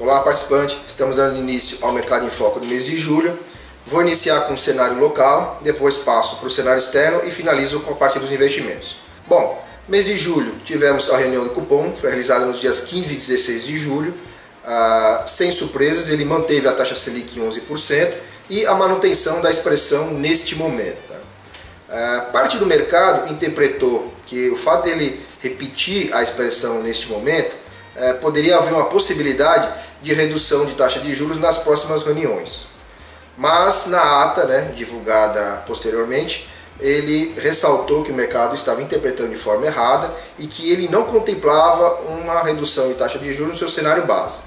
Olá participante, estamos dando início ao Mercado em Foco do mês de julho. Vou iniciar com o cenário local, depois passo para o cenário externo e finalizo com a parte dos investimentos. Bom, mês de julho tivemos a reunião do cupom, foi realizada nos dias 15 e 16 de julho. Sem surpresas, ele manteve a taxa Selic em 11% e a manutenção da expressão neste momento. Parte do mercado interpretou que o fato dele repetir a expressão neste momento poderia haver uma possibilidade de redução de taxa de juros nas próximas reuniões. Mas na ata, divulgada posteriormente, ele ressaltou que o mercado estava interpretando de forma errada e que ele não contemplava uma redução de taxa de juros no seu cenário base.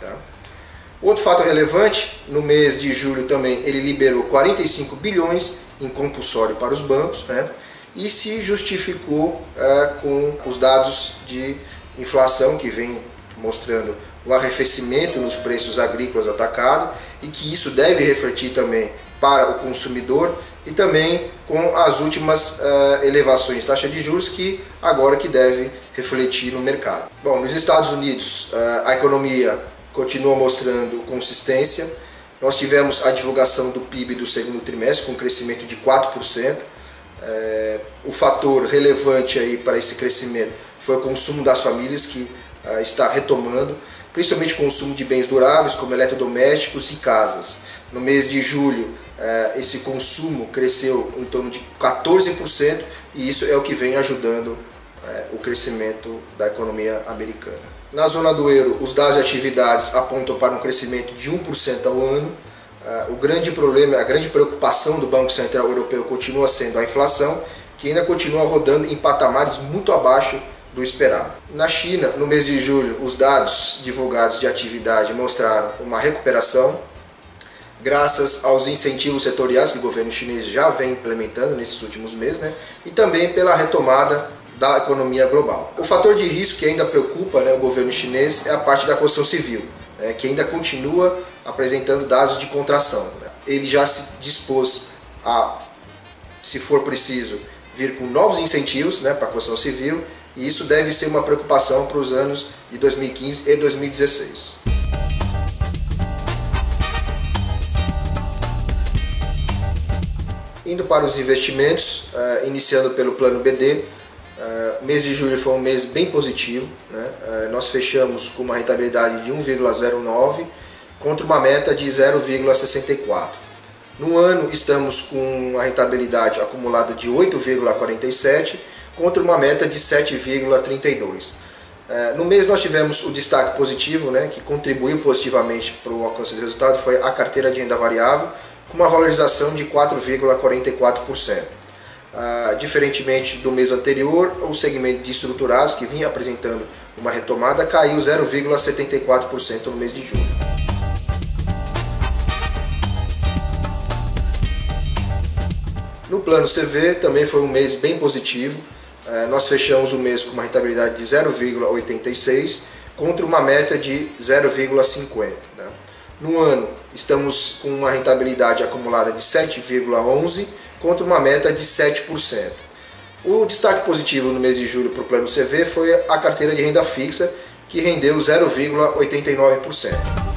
Outro fato relevante, no mês de julho também ele liberou 45 bilhões em compulsório para os bancos, e se justificou com os dados de inflação que vem mostrando um arrefecimento nos preços agrícolas atacado e que isso deve refletir também para o consumidor e também com as últimas elevações de taxa de juros que agora que deve refletir no mercado. Bom, nos Estados Unidos a economia continua mostrando consistência. Nós tivemos a divulgação do PIB do segundo trimestre com um crescimento de 4%. O fator relevante aí para esse crescimento foi o consumo das famílias que está retomando, principalmente o consumo de bens duráveis como eletrodomésticos e casas. No mês de julho esse consumo cresceu em torno de 14% e isso é o que vem ajudando o crescimento da economia americana. Na zona do euro, os dados de atividades apontam para um crescimento de 1% ao ano. O grande problema, a grande preocupação do Banco Central Europeu continua sendo a inflação, que ainda continua rodando em patamares muito abaixo do esperado. Na China, no mês de julho, os dados divulgados de atividade mostraram uma recuperação, graças aos incentivos setoriais que o governo chinês já vem implementando nesses últimos meses, e também pela retomada da economia global. O fator de risco que ainda preocupa o governo chinês é a parte da construção civil, que ainda continua apresentando dados de contração. Ele já se dispôs a, se for preciso, vir com novos incentivos para a construção civil, e isso deve ser uma preocupação para os anos de 2015 e 2016. Indo para os investimentos, iniciando pelo plano BD, mês de julho foi um mês bem positivo. Nós fechamos com uma rentabilidade de 1,09 contra uma meta de 0,64. No ano estamos com uma rentabilidade acumulada de 8,47 contra uma meta de 7,32. No mês nós tivemos o destaque positivo, que contribuiu positivamente para o alcance do resultado, foi a carteira de renda variável, com uma valorização de 4,44%. Diferentemente do mês anterior, o segmento de estruturados, que vinha apresentando uma retomada, caiu 0,74% no mês de julho. No plano CV também foi um mês bem positivo. Nós fechamos o mês com uma rentabilidade de 0,86 contra uma meta de 0,50. No ano estamos com uma rentabilidade acumulada de 7,11 contra uma meta de 7%. O destaque positivo no mês de julho para o plano CV foi a carteira de renda fixa, que rendeu 0,89%.